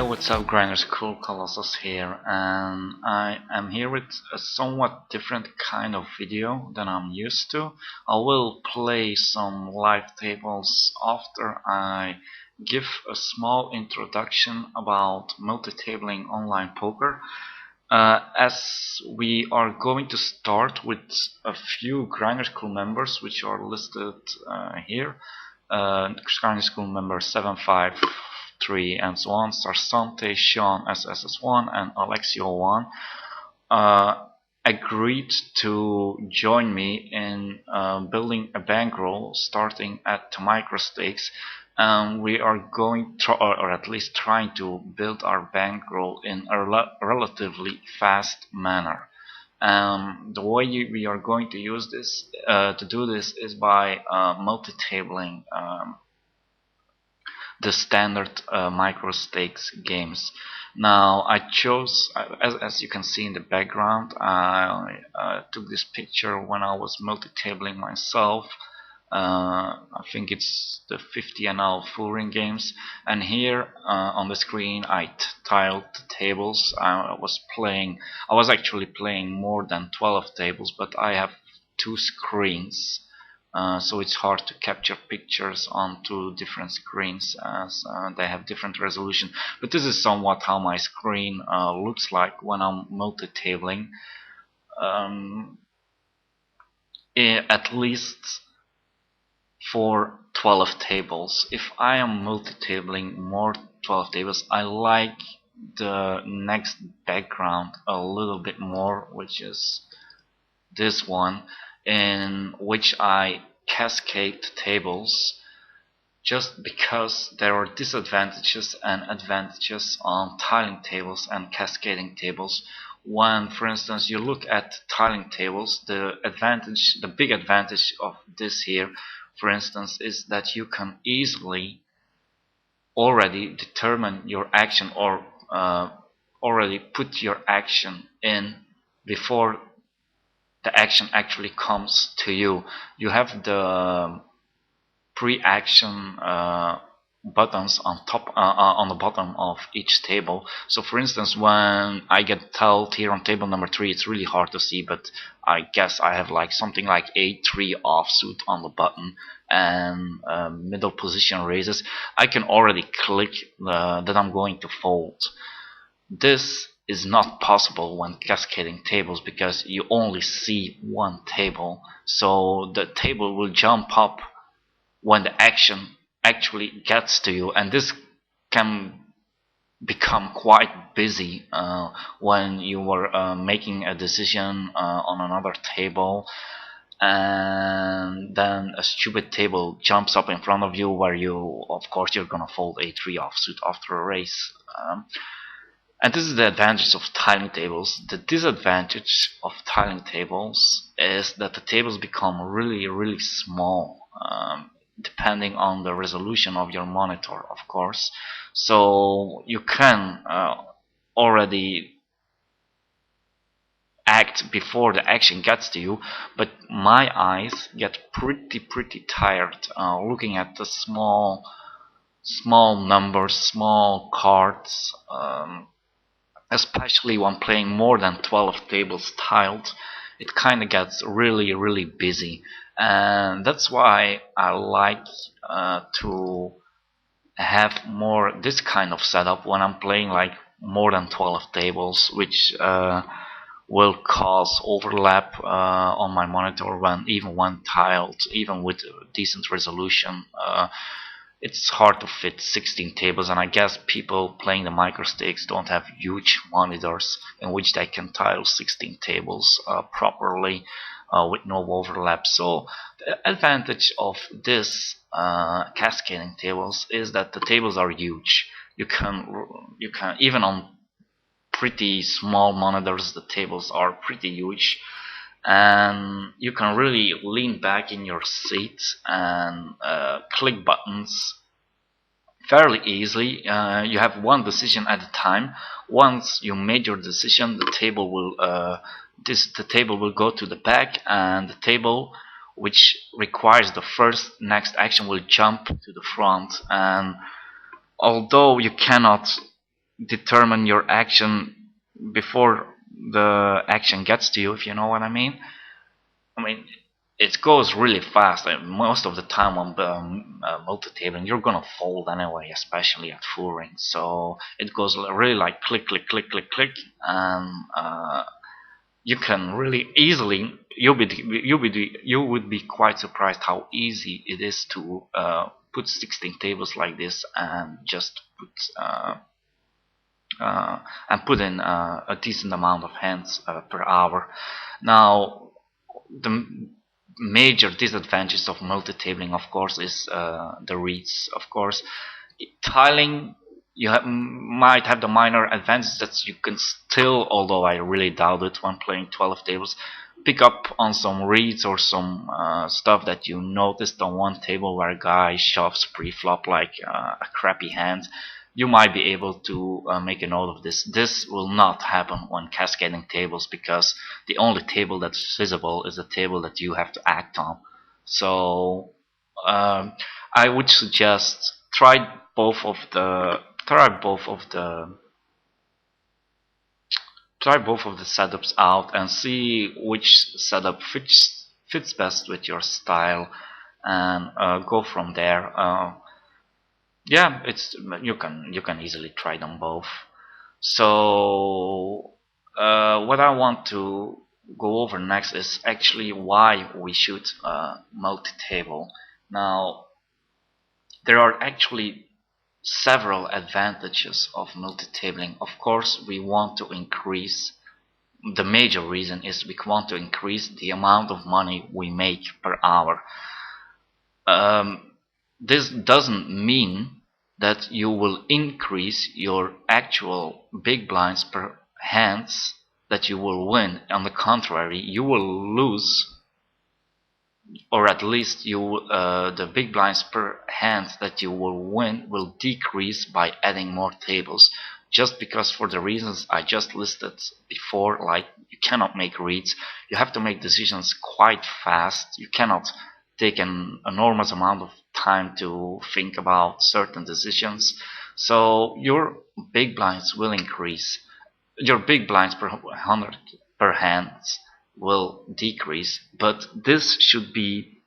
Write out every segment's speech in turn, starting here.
What's up, Grinders? Cool Colossus here, and I am here with a somewhat different kind of video than I'm used to. I will play some live tables after I give a small introduction about multitabling online poker. As we are going to start with a few Grinder School members which are listed here. Grinder School member 753 and so on, Sarsante, Sean SSS1 and Alexio1 agreed to join me in building a bankroll starting at Microstakes. We are going to, or at least trying to build our bankroll in a relatively fast manner. The way we are going to use this, to do this, is by multitabling the standard Microstakes games. Now I chose, as you can see in the background, I took this picture when I was multitabling myself. I think it's the 50 NL full ring games, and here on the screen I tiled the tables. I was actually playing more than 12 tables, but I have two screens, so it's hard to capture pictures on two different screens as they have different resolution. But this is somewhat how my screen looks like when I'm multitabling. At least for 12 tables. If I am multitabling more 12 tables, I like the next background a little bit more, which is this one, in which I cascade tables, just because there are disadvantages and advantages on tiling tables and cascading tables. When, for instance, you look at tiling tables, the big advantage of this here, for instance, is that you can easily already determine your action, or already put your action in before the action actually comes to you. You have the pre-action buttons on top, on the bottom of each table. So for instance, when I get told here on table number 3, it's really hard to see, but I guess I have like something like a3 offsuit on the button and middle position raises. I can already click that I'm going to fold. This is not possible when cascading tables, because you only see one table, so the table will jump up when the action actually gets to you, and this can become quite busy when you were making a decision on another table, and then a stupid table jumps up in front of you where you, of course, you're gonna fold a3 offsuit after a raise. And this is the advantage of tiling tables. The disadvantage of tiling tables is that the tables become really small, depending on the resolution of your monitor, of course. So you can already act before the action gets to you, but my eyes get pretty tired looking at the small numbers, small cards, especially when playing more than 12 tables tiled. It kind of gets really busy, and that's why I like to have more this kind of setup when I'm playing like more than 12 tables, which will cause overlap on my monitor even when tiled, even with decent resolution. It's hard to fit 16 tables, and I guess people playing the Microstakes don't have huge monitors in which they can tile 16 tables properly with no overlap. So the advantage of this cascading tables is that the tables are huge. You can even on pretty small monitors, the tables are pretty huge, and you can really lean back in your seat and click buttons fairly easily. You have one decision at a time. Once you made your decision, the table will go to the back, and the table which requires the next action will jump to the front. And although you cannot determine your action before the action gets to you, if you know what I mean. I mean, it goes really fast. Most of the time on multitabling, you're gonna fold anyway, especially at full ring. So it goes really like click, click, click, click, click, and you can really easily. You would be quite surprised how easy it is to put 16 tables like this and just put in a decent amount of hands per hour. Now, the major disadvantages of multitabling, of course, is the reads. Of course, tiling, you might have the minor advantage that you can still, although I really doubt it when playing 12 tables, pick up on some reads or some stuff that you noticed on one table where a guy shoves pre-flop like a crappy hand. You might be able to make a note of this. This will not happen when cascading tables, because the only table that's visible is the table that you have to act on. So I would suggest try both of the setups out and see which setup fits best with your style, and go from there. Yeah, it's you can easily try them both. So what I want to go over next is actually why we should multi-table. Now, there are actually several advantages of multitabling. Of course, we want to increase. The major reason is we want to increase the amount of money we make per hour. This doesn't mean that you will increase your actual big blinds per hands that you will win. On the contrary, you will lose, or at least the big blinds per hands that you will win will decrease by adding more tables. Just because, for the reasons I just listed before, like you cannot make reads, you have to make decisions quite fast, you cannot take an enormous amount of time to think about certain decisions. So your big blinds will increase. Your big blinds per 100 per hands will decrease, but this should be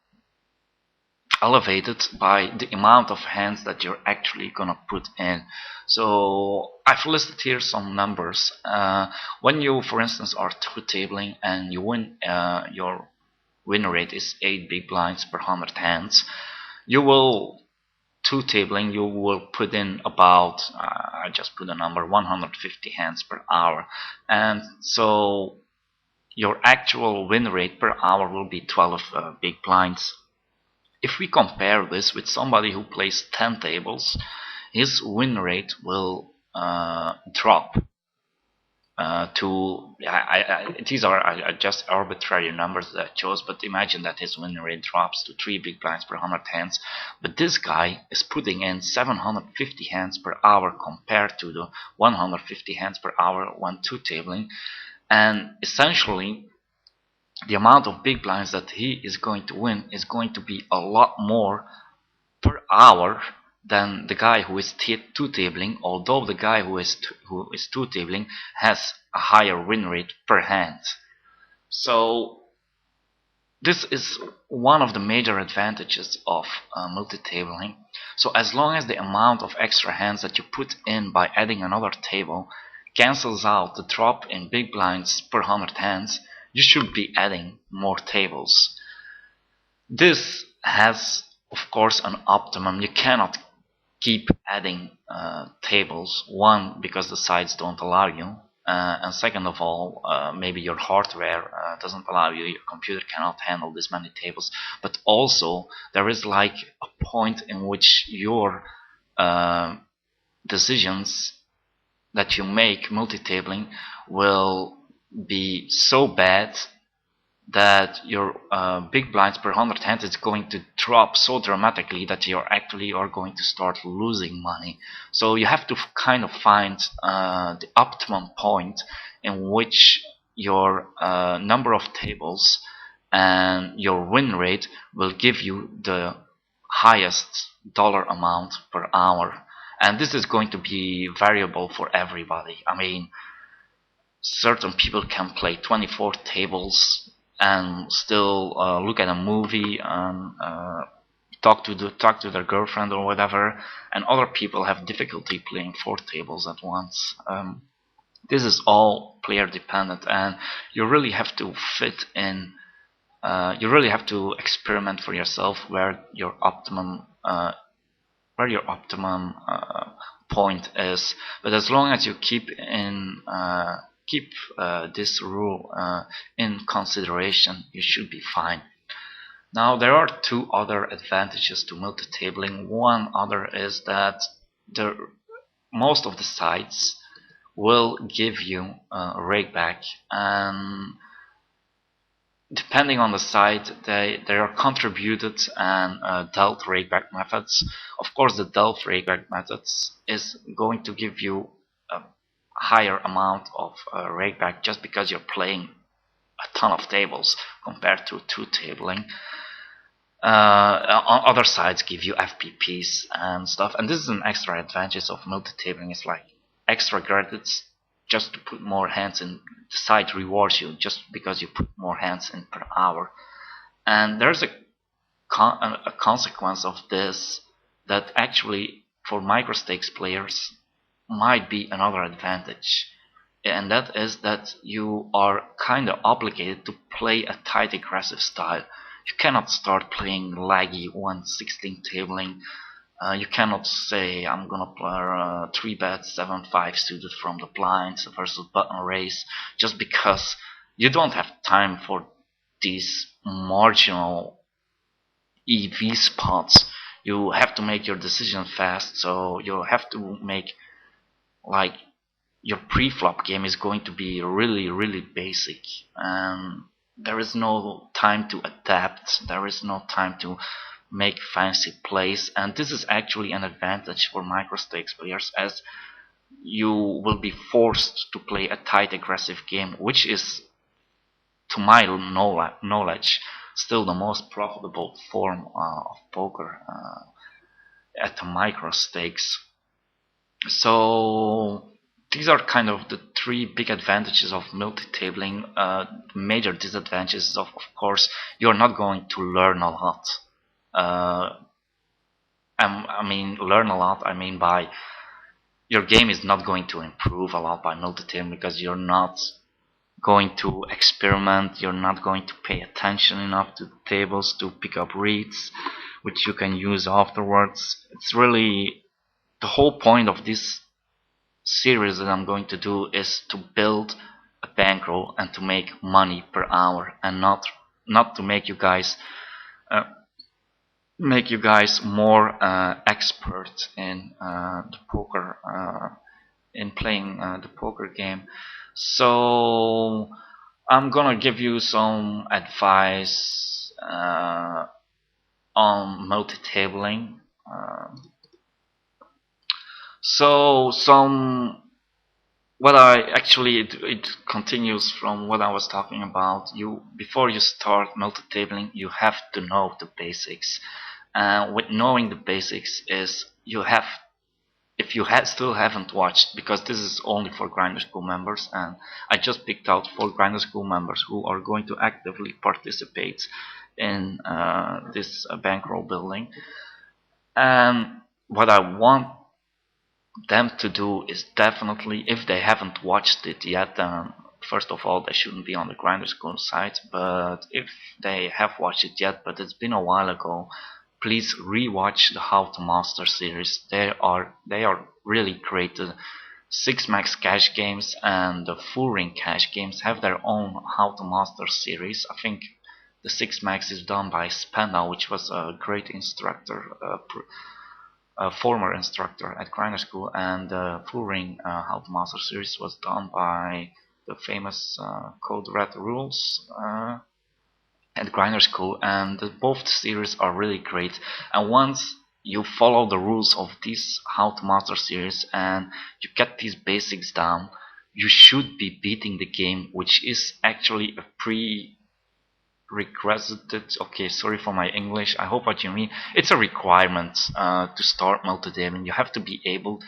elevated by the amount of hands that you're actually gonna put in. So I've listed here some numbers. When you, for instance, are two tabling and you win, your win rate is 8 big blinds per 100 hands, you will, two tabling, you will put in about, I just put a number, 150 hands per hour, and so your actual win rate per hour will be 12 big blinds. If we compare this with somebody who plays 10 tables, his win rate will drop to, these are just arbitrary numbers that I chose, but imagine that his win rate drops to 3 big blinds per 100 hands, but this guy is putting in 750 hands per hour compared to the 150 hands per hour when two tabling, and essentially the amount of big blinds that he is going to win is going to be a lot more per hour than the guy who is two tabling, although the guy who is two tabling has a higher win rate per hand. So this is one of the major advantages of multitabling. So as long as the amount of extra hands that you put in by adding another table cancels out the drop in big blinds per 100 hands, you should be adding more tables. This has, of course, an optimum. You cannot keep adding tables. One, because the sides don't allow you, and second of all, maybe your hardware doesn't allow you, your computer cannot handle this many tables. But also, there is like a point in which your decisions that you make multitabling will be so bad that your big blinds per 100 hands is going to drop so dramatically that you actually are going to start losing money. So you have to kind of find the optimum point in which your number of tables and your win rate will give you the highest dollar amount per hour. And this is going to be variable for everybody. I mean, certain people can play 24 tables and still look at a movie and talk to their girlfriend or whatever, and other people have difficulty playing 4 tables at once. This is all player dependent, and you really have to fit in. You really have to experiment for yourself where your optimum point is. But as long as you keep this rule in consideration, you should be fine. Now there are 2 other advantages to multitabling. One other is that most of the sites will give you a rakeback, and depending on the site, there are contributed and dealt rakeback methods. Of course, the dealt rakeback methods is going to give you a higher amount of rakeback just because you're playing a ton of tables compared to 2-tabling. On other sites give you FPPs and stuff, and this is an extra advantage of multitabling. It's like extra credits just to put more hands in. The site rewards you just because you put more hands in per hour. And there's a consequence of this that actually for microstakes players might be another advantage, and that is that you are kind of obligated to play a tight aggressive style. You cannot start playing laggy 1/16 tabling. You cannot say I'm gonna play 3-bet 7-5 suited from the blinds versus button raise just because you don't have time for these marginal EV spots. You have to make your decision fast, so you have to make, like, your pre-flop game is going to be really basic, and there is no time to adapt, there is no time to make fancy plays. And this is actually an advantage for microstakes players, as you will be forced to play a tight aggressive game, which is, to my knowledge, still the most profitable form of poker at the microstakes. So these are kind of the 3 big advantages of multitabling. Major disadvantages of course, you're not going to learn a lot. I mean learn a lot, I mean by your game is not going to improve a lot by multitabling, because you're not going to experiment, you're not going to pay attention enough to the tables to pick up reads which you can use afterwards. It's really the whole point of this series that I'm going to do is to build a bankroll and to make money per hour, and not to make you guys more expert in the poker in playing the poker game. So I'm gonna give you some advice on multitabling. So it continues from what I was talking about. Before you start multitabling, you have to know the basics. With knowing the basics is if you still haven't watched, because this is only for Grinder School members, and I just picked out 4 Grinder School members who are going to actively participate in this bankroll building. And what I want them to do is, definitely, if they haven't watched it yet, then first of all they shouldn't be on the Grinder School site. But if they have watched it yet, but it's been a while ago, please rewatch the How to Master series. They are really great. The 6-max cash games and the full ring cash games have their own How to Master series. I think the 6-max is done by Spandau, which was a great instructor, a former instructor at Grinder School, and the full ring How to Master series was done by the famous Code Red Rules at Grinder School, and both series are really great. And once you follow the rules of this How to Master series and you get these basics down, you should be beating the game, which is actually a requested. Okay, sorry for my English. I hope what you mean. It's a requirement to start multitabling. You have to be able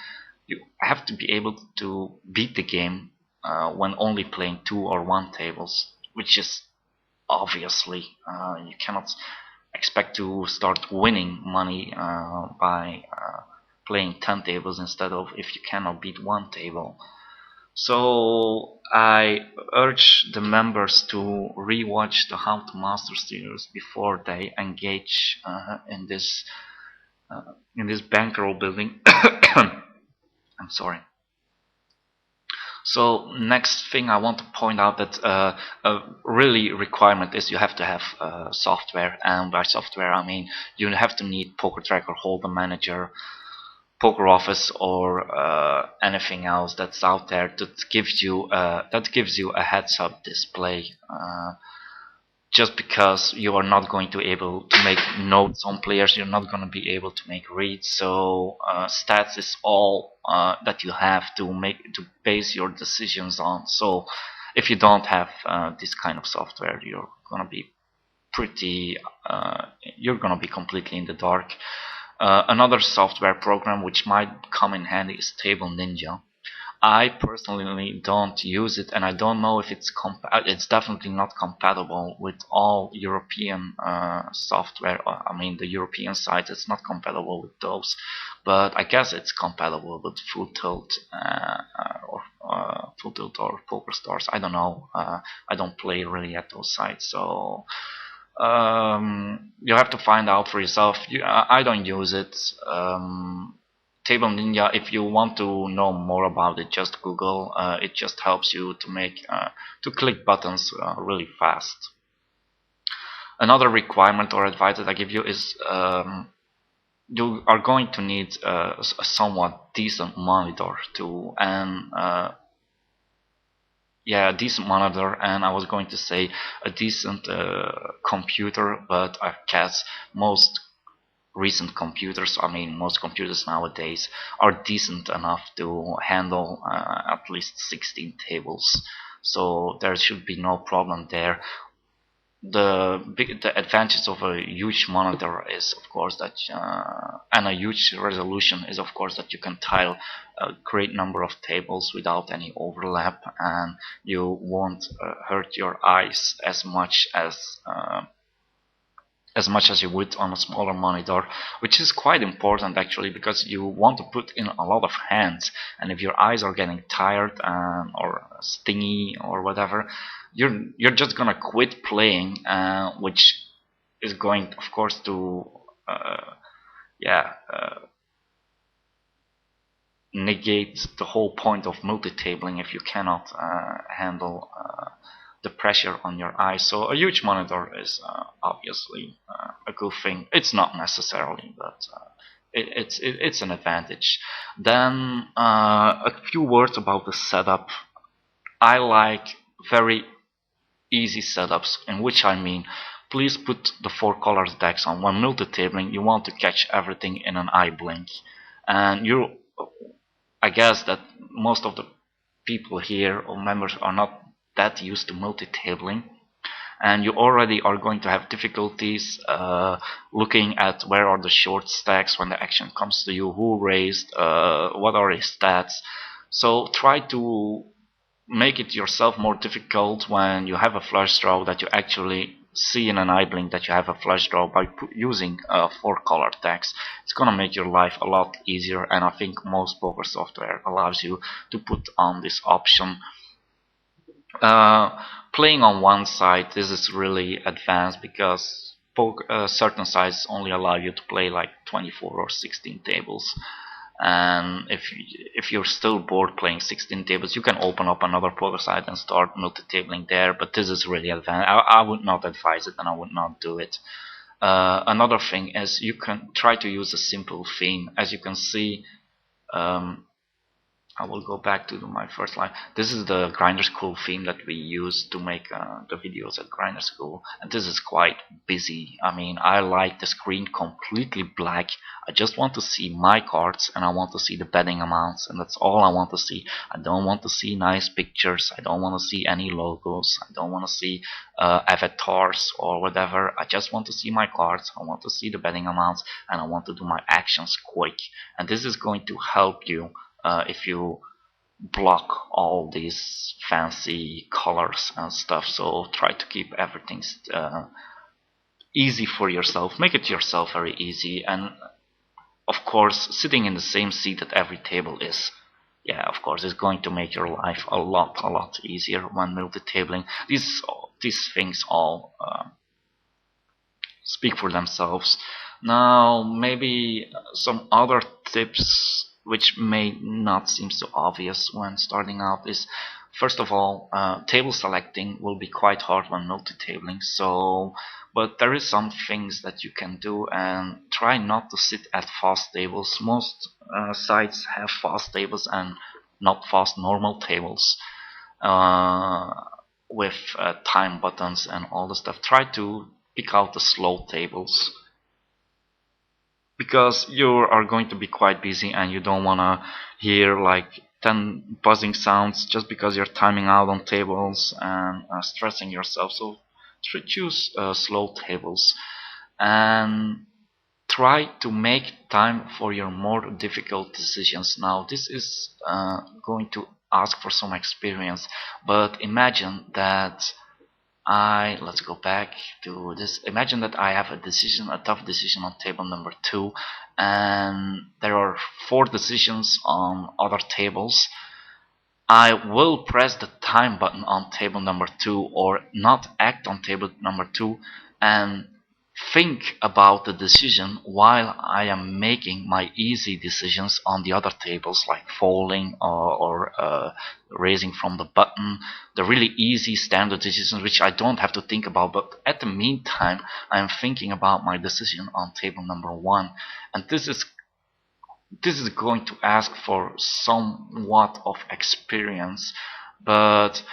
to beat the game when only playing 2 or 1 tables, which is obviously you cannot expect to start winning money by playing 10 tables instead of if you cannot beat 1 table. So I urge the members to rewatch the How to Master series before they engage in this bankroll building. I'm sorry. So next thing I want to point out that a really requirement is you have to have software, and by software I mean you have to need Poker Tracker, Holder Manager, Poker Office, or anything else that's out there that gives you a heads-up display. Just because you are not going to be able to make notes on players, you're not going to be able to make reads. So stats is all that you have to base your decisions on. So if you don't have this kind of software, you're going to be you're going to be completely in the dark. Another software program which might come in handy is Table Ninja. I personally don't use it, and I don't know if it's definitely not compatible with all European software. I mean, the European sites, it's not compatible with those, but I guess it's compatible with Full Tilt or Poker Stars. I don't know. I don't play really at those sites, so you have to find out for yourself. I don't use it. Table Ninja, if you want to know more about it, just Google. It just helps you to click buttons really fast. Another requirement or advice that I give you is you are going to need a somewhat decent monitor too, and yeah, a decent monitor, and I was going to say a decent computer, but I guess most recent computers, I mean most computers nowadays, are decent enough to handle at least 16 tables, so there should be no problem there. The advantage of a huge monitor is of course that and a huge resolution is of course that you can tile a great number of tables without any overlap, and you won't hurt your eyes as much as you would on a smaller monitor, which is quite important actually, because you want to put in a lot of hands, and if your eyes are getting tired or stingy or whatever, you're just gonna quit playing, which is going of course to yeah negate the whole point of multitabling if you cannot handle the pressure on your eyes. So a huge monitor is obviously a good thing. It's not necessarily, but it's an advantage. Then a few words about the setup. I like very easy setups, in which I mean, please put the 4 colors decks on. When multitabling, you want to catch everything in an eye blink, and I guess that most of the people here or members are not that used to multitabling, and you already are going to have difficulties looking at where are the short stacks when the action comes to you, who raised, what are his stats. So try to make it yourself more difficult when you have a flush draw, that you actually see in an eye blink that you have a flush draw by using 4 color decks. It's gonna make your life a lot easier, and I think most poker software allows you to put on this option. Playing on one side, this is really advanced because certain sites only allow you to play like 24 or 16 tables, and if you're still bored playing 16 tables, you can open up another poker site and start multitabling there, but this is really advanced. I would not advise it, and I would not do it. Another thing is you can try to use a simple theme. As you can see, I will go back to my first line. This is the Grinder School theme that we use to make the videos at Grinder School, and this is quite busy. I mean, I like the screen completely black. I just want to see my cards, and I want to see the betting amounts, and that's all I want to see. I don't want to see nice pictures. I don't want to see any logos. I don't want to see avatars or whatever. I just want to see my cards. I want to see the betting amounts, and I want to do my actions quick. And this is going to help you if you block all these fancy colors and stuff. So try to keep everything easy for yourself. Make it yourself very easy, and of course sitting in the same seat at every table is, yeah, of course, it's going to make your life a lot easier when multitabling. These things all speak for themselves. Now maybe some other tips which may not seem so obvious when starting out is, first of all, table selecting will be quite hard when multitabling, so but there is some things that you can do, and try not to sit at fast tables. Most sites have fast tables and not fast normal tables with time buttons and all the stuff. Try to pick out the slow tables, because you are going to be quite busy and you don't want to hear like 10 buzzing sounds just because you're timing out on tables and stressing yourself. So choose slow tables, and try to make time for your more difficult decisions. Now this is going to ask for some experience, but imagine that let's go back to this. Imagine that I have a tough decision on table number 2, and there are 4 decisions on other tables. I will press the time button on table number 2 or not act on table number 2 and think about the decision while I am making my easy decisions on the other tables, like folding or raising from the button, the really easy standard decisions which I don't have to think about, but at the meantime I am thinking about my decision on table number 1. And this is going to ask for somewhat of experience, but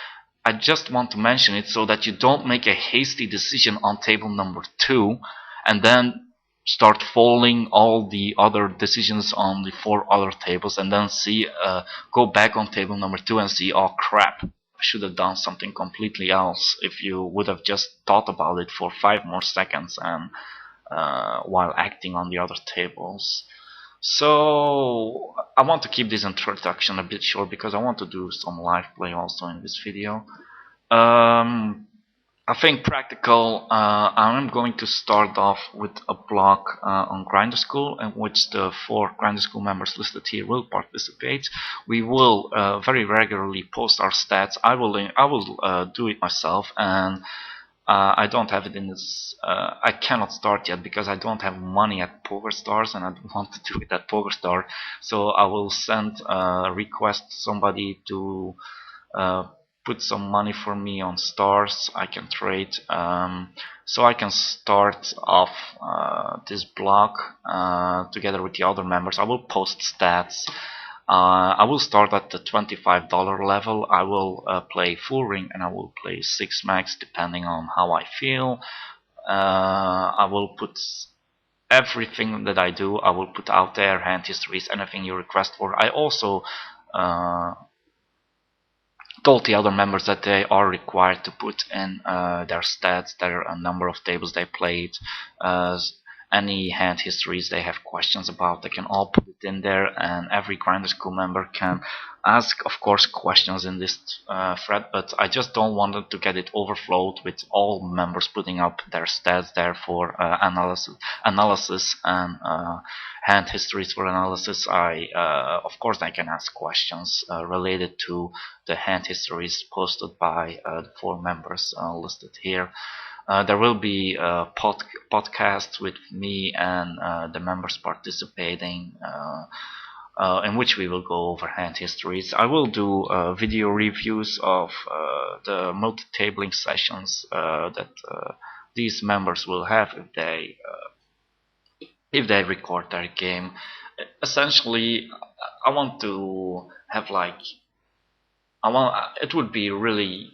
I just want to mention it so that you don't make a hasty decision on table number 2 and then start following all the other decisions on the 4 other tables, and then go back on table number 2 and see, oh crap, I should have done something completely else, if you would have just thought about it for 5 more seconds and while acting on the other tables. So I want to keep this introduction a bit short because I want to do some live play also in this video. I think practical, I'm going to start off with a block on Grinder School, in which the 4 Grinder School members listed here will participate. We will very regularly post our stats. I will do it myself, and I don't have it in this. I cannot start yet because I don't have money at PokerStars, and I don't want to do it at PokerStar. So I will send a request to somebody to put some money for me on stars. I can trade, so I can start off this block together with the other members. I will post stats. I will start at the $25 level. I will play full ring and I will play 6 max depending on how I feel. I will put everything that I do. I will put out there hand histories, anything you request for. I also told the other members that they are required to put in their stats, their number of tables they played, any hand histories they have questions about. They can all put it in there, and every Grinder School member can ask, of course, questions in this thread, but I just don't want it to get it overflowed with all members putting up their stats there for analysis and hand histories for analysis. Of course, I can ask questions related to the hand histories posted by the 4 members listed here. There will be a podcast with me and the members participating, in which we will go over hand histories. I will do video reviews of the multitabling sessions that these members will have if they record their game. Essentially, I want to have like, I want, it would be really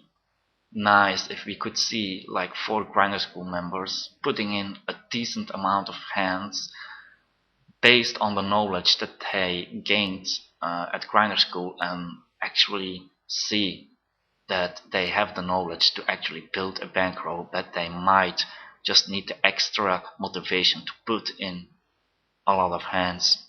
nice if we could see like 4 grinder school members putting in a decent amount of hands based on the knowledge that they gained at grinder school, and actually see that they have the knowledge to actually build a bankroll, that they might just need the extra motivation to put in a lot of hands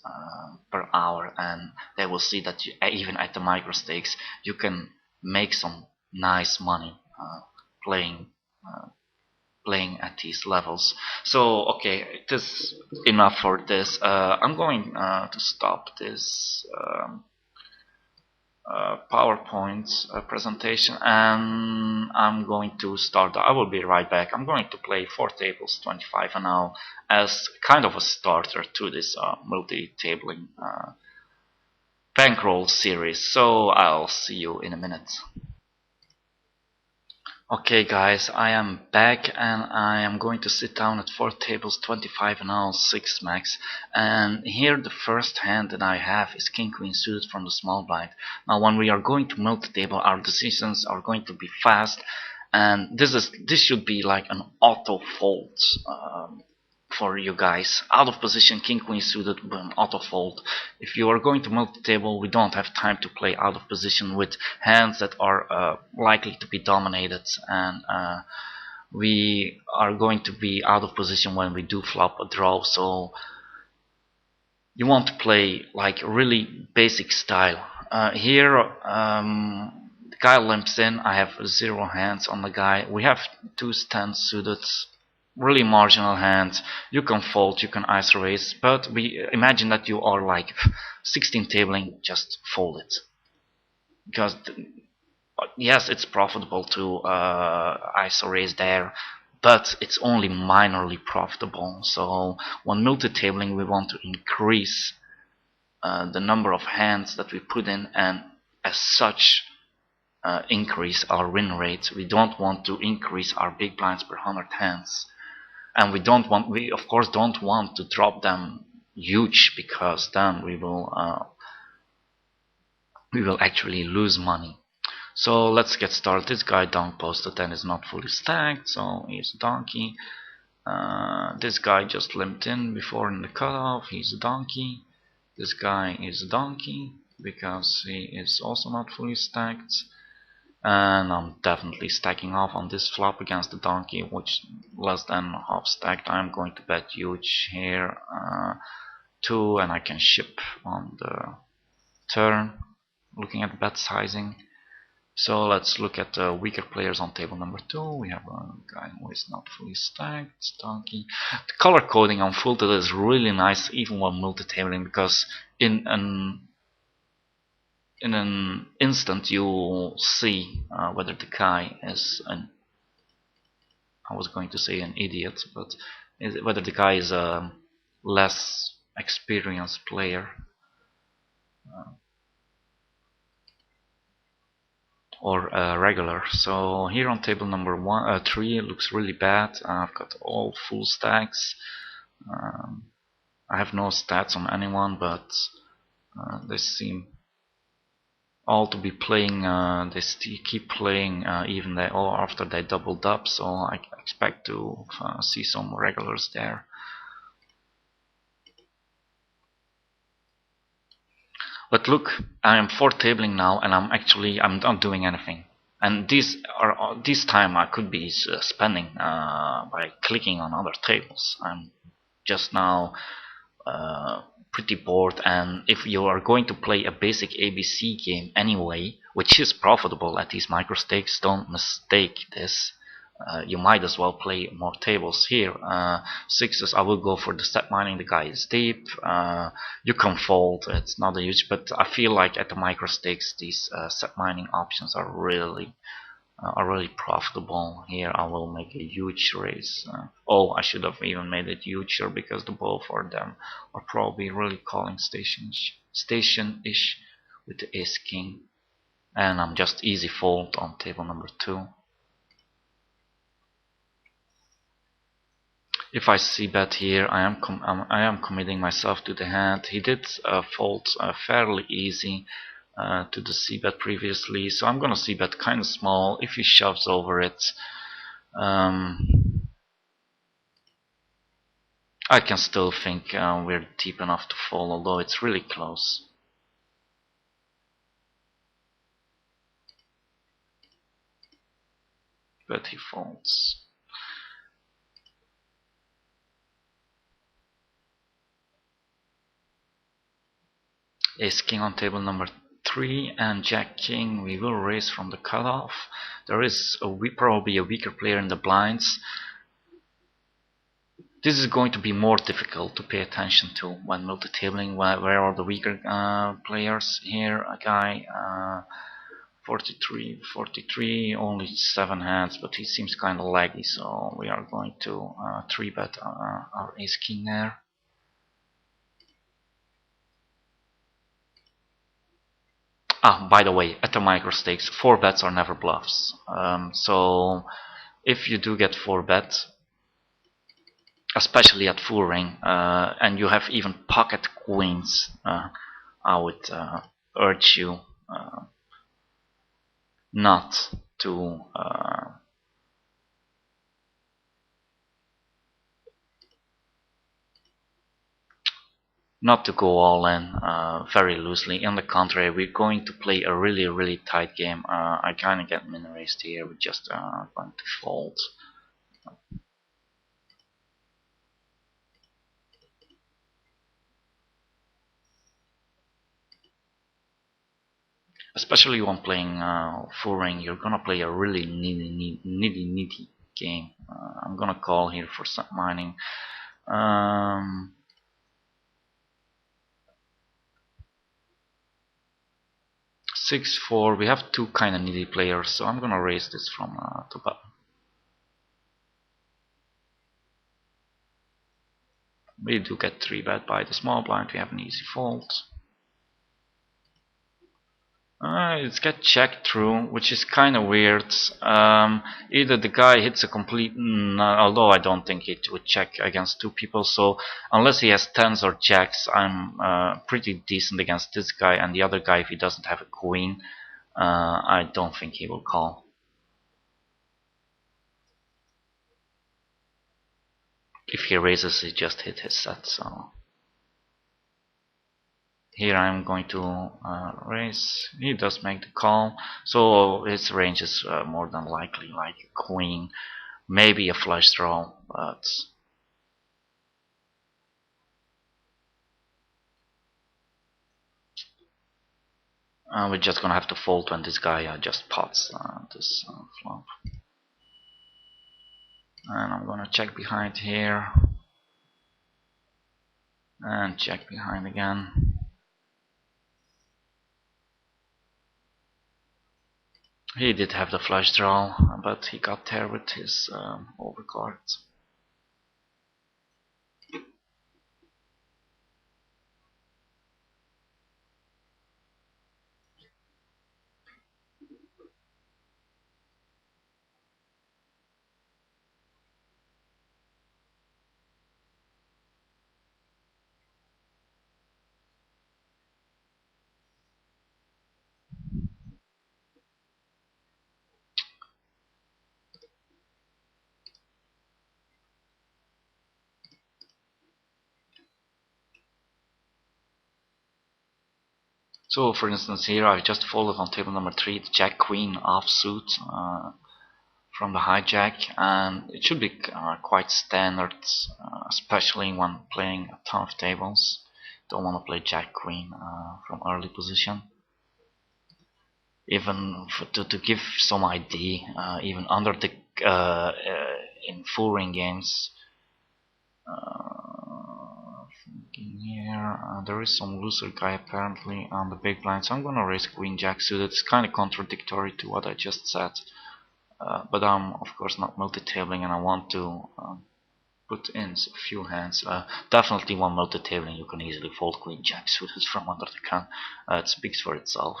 per hour, and they will see that you, even at the Microstakes, you can make some nice money playing playing at these levels. So okay, it is enough for this. I'm going to stop this PowerPoint presentation, and I'm going to start. I will be right back. I'm going to play 4 tables 25 and now as kind of a starter to this multi-tabling bankroll series. So I'll see you in a minute. Okay guys, I am back and I am going to sit down at 4 tables 25 and now 6 max, and here the first hand that I have is King Queen suited from the small blind. Now when we are going to multi-table, our decisions are going to be fast, and this should be like an auto fold for you guys. Out of position, King Queen suited, boom, auto fold. If you are going to multi-table, we don't have time to play out of position with hands that are likely to be dominated, and we are going to be out of position when we do flop a draw. So you want to play like really basic style. Here the guy limps in. I have 0 hands on the guy. We have 2 stands suited, really marginal hands. You can fold, you can ice raise, but we imagine that you are like 16 tabling, just fold it, because yes, it's profitable to ice raise there, but it's only minorly profitable. So when multi-tabling, we want to increase the number of hands that we put in, and as such increase our win rate. We don't want to increase our big blinds per 100 hands. And we of course don't want to drop them huge, because then we will actually lose money. So let's get started. This guy down posted and is not fully stacked, so he's a donkey. This guy just limped in before in the cutoff, he's a donkey. This guy is a donkey because he is also not fully stacked. And I'm definitely stacking off on this flop against the donkey, which less than half stacked. I'm going to bet huge here, 2, and I can ship on the turn, looking at bet sizing. So let's look at the weaker players on table number 2. We have a guy who is not fully stacked, donkey. The color coding on full tilt is really nice, even while multi-tabling, because in an instant you'll see whether the guy is I was going to say an idiot, but whether the guy is a less experienced player or regular. So here on table number 3 it looks really bad. I've got all full stacks. I have no stats on anyone, but they seem all to be playing. They still keep playing even after they doubled up, so I expect to see some regulars there. But look, I am 4 tabling now, and I'm not doing anything. And this time I could be spending by clicking on other tables. I'm just now pretty bored, and if you are going to play a basic ABC game anyway, which is profitable at these Microstakes, don't mistake this. You might as well play more tables here. 6s, I will go for the set mining. The guy is deep. You can fold, it's not a huge, but I feel like at the Microstakes these set mining options are really profitable. Here I will make a huge raise. Oh, I should have even made it huger, because the both of them are probably really calling station-ish with the ace king, and I'm just easy fold on table number 2. If I see bet here, I am committing myself to the hand. He did fold fairly easy, to the c-bet previously, so I'm gonna c-bet kind of small. If he shoves over it, I can still think we're deep enough to fall, although it's really close. But he folds. Ace king on table number 3 and jack king. We will raise from the cutoff. There is probably a weaker player in the blinds. This is going to be more difficult to pay attention to when multitabling. Where are the weaker players here? A guy 43, only 7 hands, but he seems kind of laggy, so we are going to 3-bet our ace king there. By the way, at the microstakes, 4 bets are never bluffs. So if you do get 4 bets, especially at full ring, and you have even pocket queens, I would urge you not to go all in very loosely. On the contrary, we're going to play a really tight game. I kind of get min raised here. We're just going to fold. Especially when playing full ring, you're gonna play a really nitty game. I'm gonna call here for some mining. 6-4. We have 2 kind of needy players, so I'm gonna raise this from to button. We do get 3-bet by the small blind. We have an easy fold. It's get checked through, which is kind of weird. Either the guy hits a complete, although I don't think it would check against 2 people, so unless he has 10s or jacks, I'm pretty decent against this guy, and the other guy, if he doesn't have a queen, I don't think he will call. If he raises, he just hit his set, so... Here I'm going to raise. He does make the call, so his range is more than likely like a queen, maybe a flush draw, but we're just gonna have to fold when this guy just pots this flop. And I'm gonna check behind here and check behind again. He did have the flush draw, but he got there with his overcard. So for instance here I've just folded on table number 3 the Jack Queen offsuit from the hijack, and it should be quite standard, especially when playing a ton of tables. Don't want to play Jack Queen from early position. Even to give some idea, even under the in full ring games. Here, there is some looser guy apparently on the big blind, so I'm gonna raise Queen Jack suited. It's kind of contradictory to what I just said, but I'm of course not multitabling, and I want to put in a few hands. Definitely one multitabling, you can easily fold Queen Jack suited from under the gun. It speaks for itself.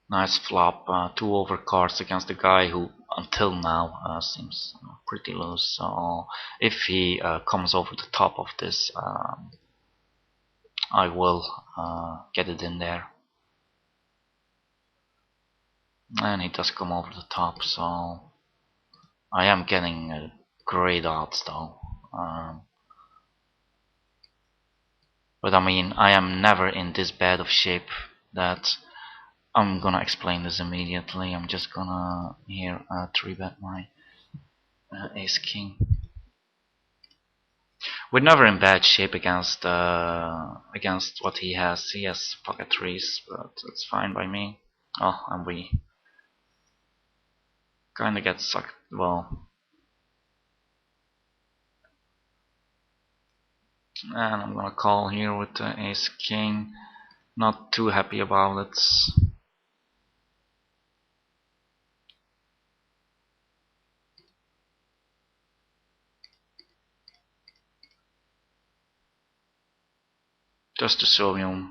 Nice flop, 2 overcards against the guy who until now seems pretty loose. So if he comes over the top of this, I will get it in there. And he does come over the top, so I am getting great odds though. But I mean, I am never in this bad of shape that I'm gonna explain this immediately. I'm just gonna here 3-bet my ace king. We're never in bad shape against what he has. He has pocket threes, but it's fine by me. Oh, and we kinda get sucked. Well, and I'm gonna call here with the ace king. Not too happy about it. Just to show you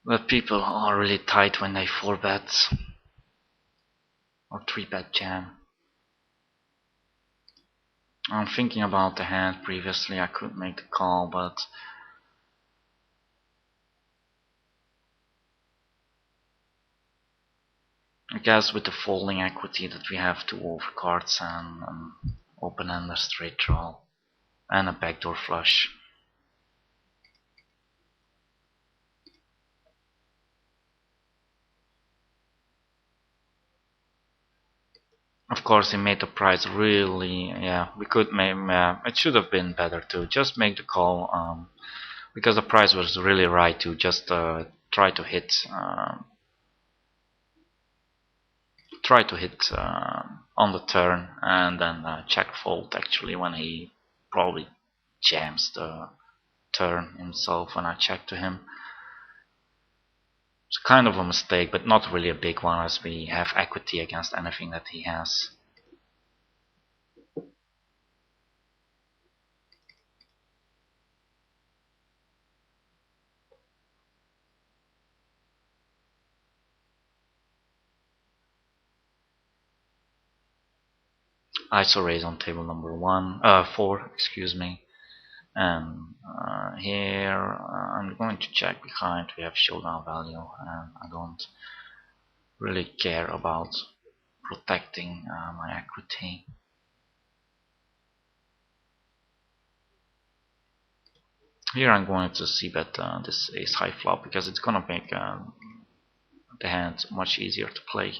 that people are really tight when they 4-bet or 3-bet jam. I'm thinking about the hand previously. I could make the call, but I guess with the folding equity that we have to overcards and open-ender straight draw and a backdoor flush. Of course, he made the price really, yeah, we could make, it should have been better to just make the call, because the price was really right to just try to hit on the turn and then check fold actually when he probably jams the turn himself when I check to him. It's kind of a mistake, but not really a big one as we have equity against anything that he has. ISO raise on table number 4, excuse me. And here I'm going to check behind. We have showdown value, and I don't really care about protecting my equity. Here I'm going to c-bet this ace high flop because it's gonna make the hand much easier to play.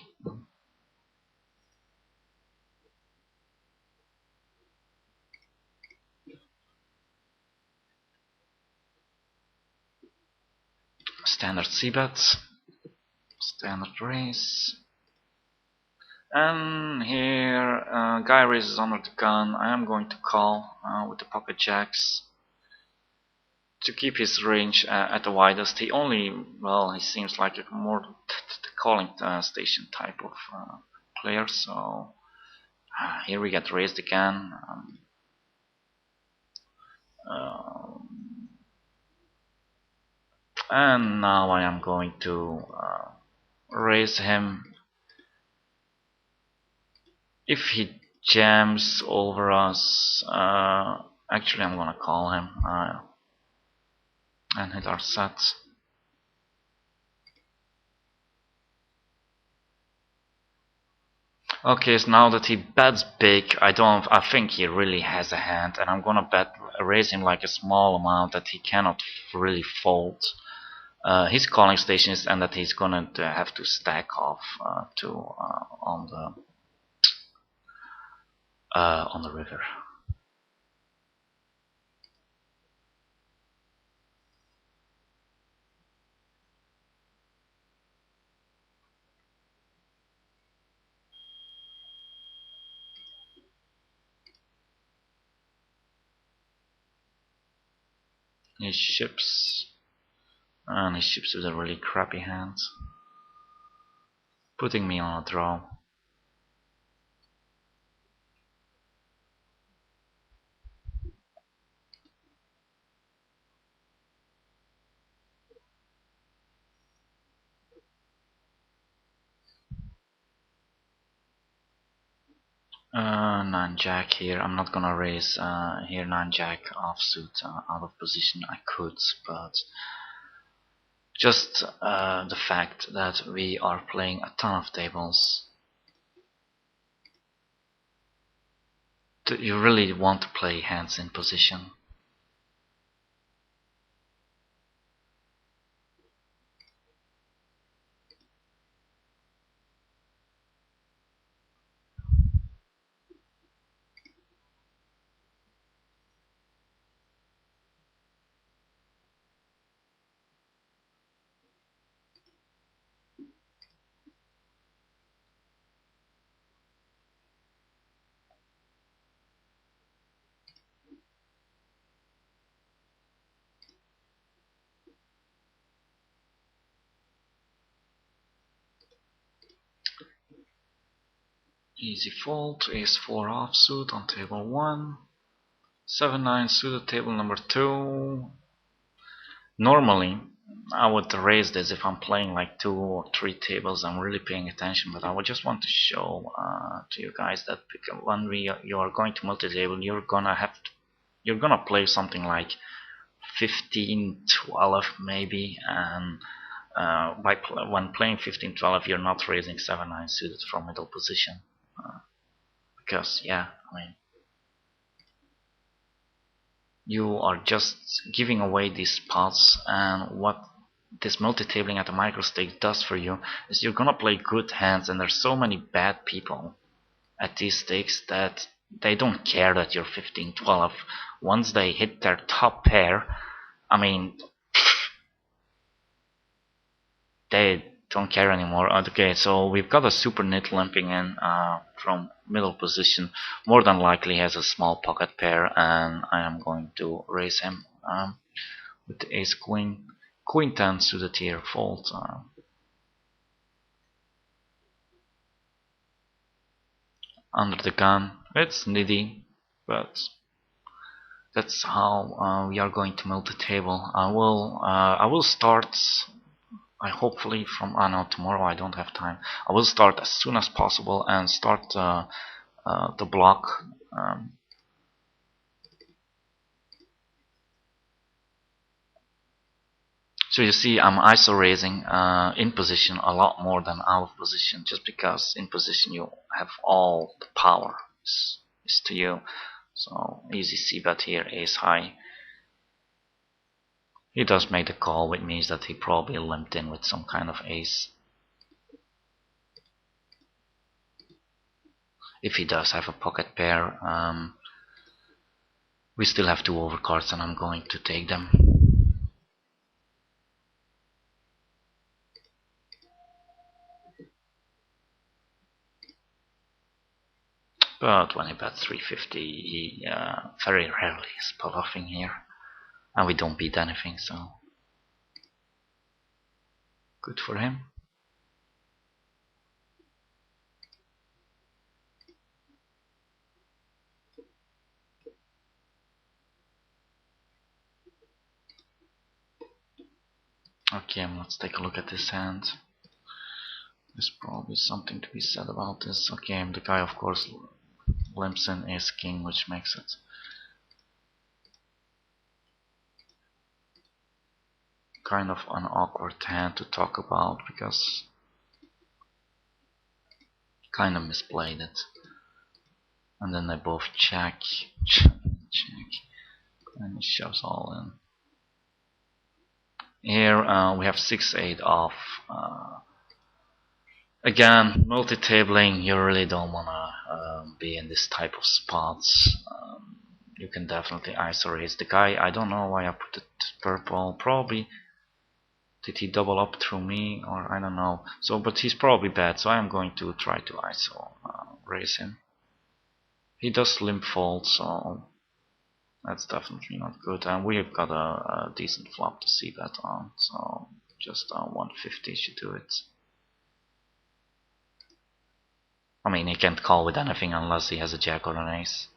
Standard c-bet, standard raise. And here guy raises under the gun. I am going to call with the pocket jacks to keep his range at the widest. He only, well, he seems like a more the calling station type of player. So here we get raised again. And now I am going to raise him. If he jams over us, actually I'm gonna call him and hit our set. Okay, so now that he bets big, I think he really has a hand, and I'm gonna raise him like a small amount that he cannot really fold. His calling station is, and that he's gonna have to stack off on the river. He ships, and he ships with a really crappy hand, putting me on a draw. Nine jack here. I'm not gonna raise here nine jack offsuit out of position. I could, but just the fact that we are playing a ton of tables, you really want to play hands in position. Easy fold, ace-4 offsuit on table 1, 7-9 suited table number 2. Normally, I would raise this if I'm playing like 2 or 3 tables. I'm really paying attention, but I would just want to show to you guys that when you are going to multi-table, you're gonna play something like 15-12 maybe, and when playing 15-12, you're not raising 7-9 suited from middle position. Because yeah, I mean, you are just giving away these spots, and what this multi-tabling at the microstakes does for you is you're gonna play good hands, and there's so many bad people at these stakes that they don't care that you're 15-12. Once they hit their top pair, I mean, they don't care anymore. Okay, so we've got a super nit limping in from middle position. More than likely has a small pocket pair, and I am going to raise him with the ace queen. Queen 10 suited here, fold. Under the gun. It's nitty, but that's how we are going to multi-table. I will start. I hopefully from no, tomorrow I don't have time. I will start as soon as possible and start the block. So you see, I'm ISO raising in position a lot more than out of position, just because in position you have all the power is to you. So easy c-bet here, ace high. He does make the call, which means that he probably limped in with some kind of ace. If he does have a pocket pair, we still have 2 overcards, and I'm going to take them. But when he bets 350, he very rarely is bluffing here, and we don't beat anything, so good for him. Okay, let's take a look at this hand. There's probably something to be said about this. Okay, the guy of course limps in ace king, which makes it kind of an awkward hand to talk about, because kind of misplayed it. And then they both check, and he shoves all in. Here we have 6-8 off. Again, multi-tabling, you really don't wanna be in this type of spots. You can definitely ISO raise the guy. I don't know why I put it purple. Probably did he double up through me, or I don't know. So, but he's probably bad, so I am going to try to ISO raise him. He does limp fold, so that's definitely not good. And we've got a decent flop to see that on, so just 150 should do it. I mean, he can't call with anything unless he has a jack or an ace.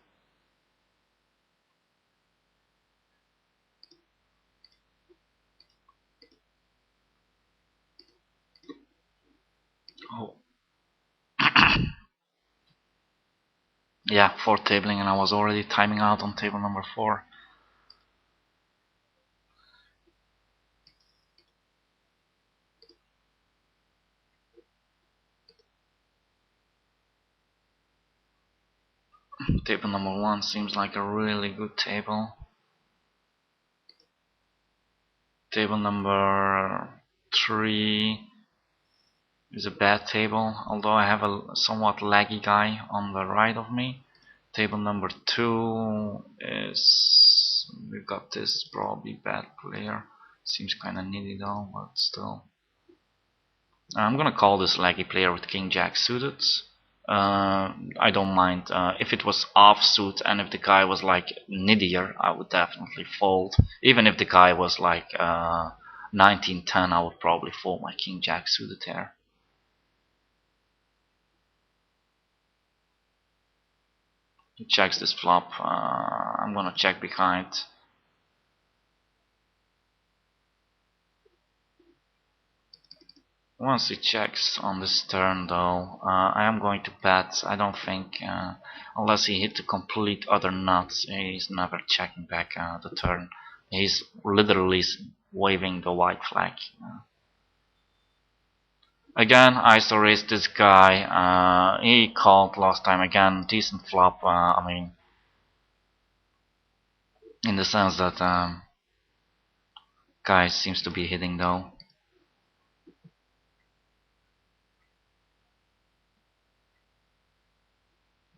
Oh. Yeah, 4 tabling, and I was already timing out on table number 4. Table number 1 seems like a really good table. Table number 3 is a bad table, although I have a somewhat laggy guy on the right of me. Table number 2 is... we got this probably bad player. Seems kinda needy though, but still. I'm gonna call this laggy player with King Jack suited. I don't mind if it was offsuit, and if the guy was like needier, I would definitely fold. Even if the guy was like 1910, I would probably fold my King Jack suited here. He checks this flop. I'm gonna check behind. Once he checks on this turn though, I am going to bet. I don't think, unless he hit the complete other nuts, he's never checking back the turn. He's literally waving the white flag. Again, I still raised this guy. He called last time again, decent flop. I mean, in the sense that guy seems to be hitting though.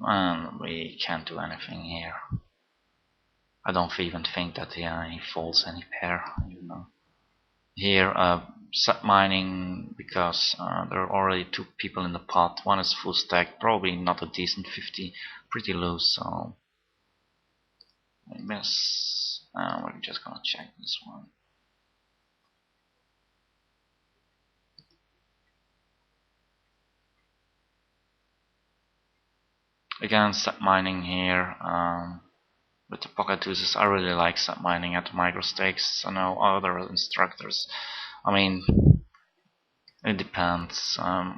And we can't do anything here. I don't even think that he folds any pair, you know. Here, set mining because there are already 2 people in the pot. One is full stack, probably not a decent 50, pretty loose, so I miss. We're just gonna check this one. Again, set mining here. With the pocket deuces, I really like set mining at Microstakes. I know other instructors. I mean, it depends. I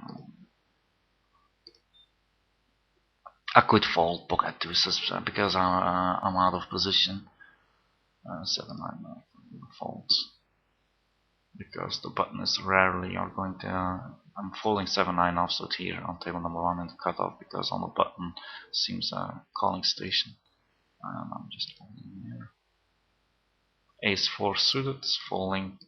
could fold pocket deuces because I'm out of position. 7-9 folds because the button is rarely are going to. I'm folding 7-9 offsuit here on table number 1 in the cutoff because on the button seems a calling station. And I'm just folding here. Ace-4 suited, folding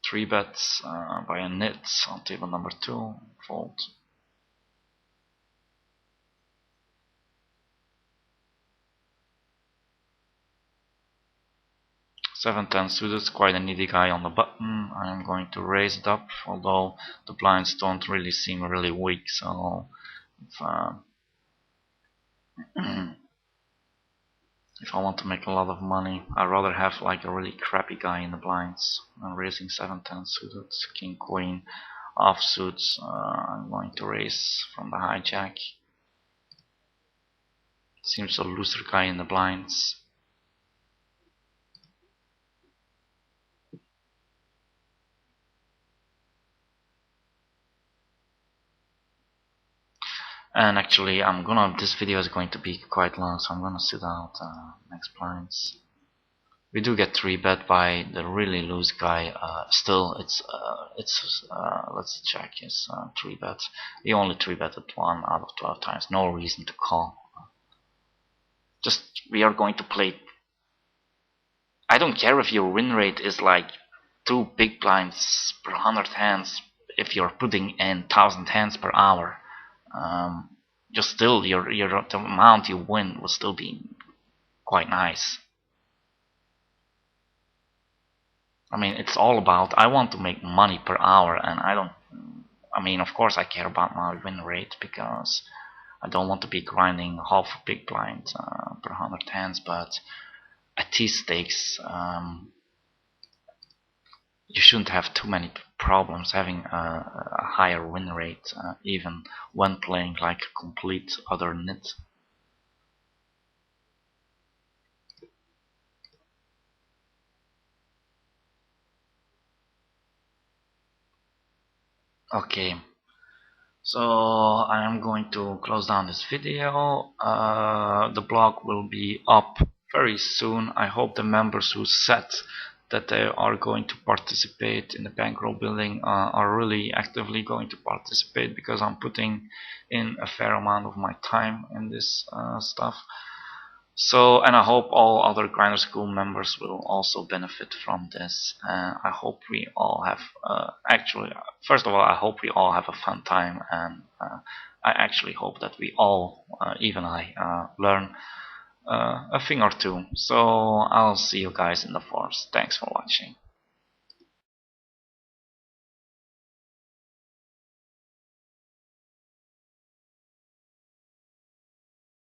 3 bets by a nit on table number 2, fold. 7-10 suited, quite a needy guy on the button. I'm going to raise it up, although the blinds don't really seem really weak, so if, if I want to make a lot of money, I'd rather have like a really crappy guy in the blinds. I'm raising 7-10 suited, king queen, offsuits. I'm going to raise from the hijack. Seems a looser guy in the blinds. And actually, this video is going to be quite long, so I'm gonna sit out next blinds. We do get 3 bet by the really loose guy. Still, let's check his 3 bet. He only 3 betted 1 out of 12 times. No reason to call. Just we are going to play. I don't care if your win rate is like 2 big blinds per 100 hands. If you're putting in 1000 hands per hour. Just still the amount you win will still be quite nice. I mean, it's all about I want to make money per hour, and I mean, of course I care about my win rate because I don't want to be grinding half a big blind per 100 hands, but at these stakes you shouldn't have too many problems having a higher win rate, even when playing like a complete other nit. Okay, So I am going to close down this video. The blog will be up very soon. I hope the members who said that they are going to participate in the bankroll building are really actively going to participate, because I'm putting in a fair amount of my time in this stuff. So, and I hope all other Grinder School members will also benefit from this. I hope we all have, first of all, I hope we all have a fun time, and I actually hope that we all, even I, learn a thing or two. So, I'll see you guys in the forest. Thanks for watching.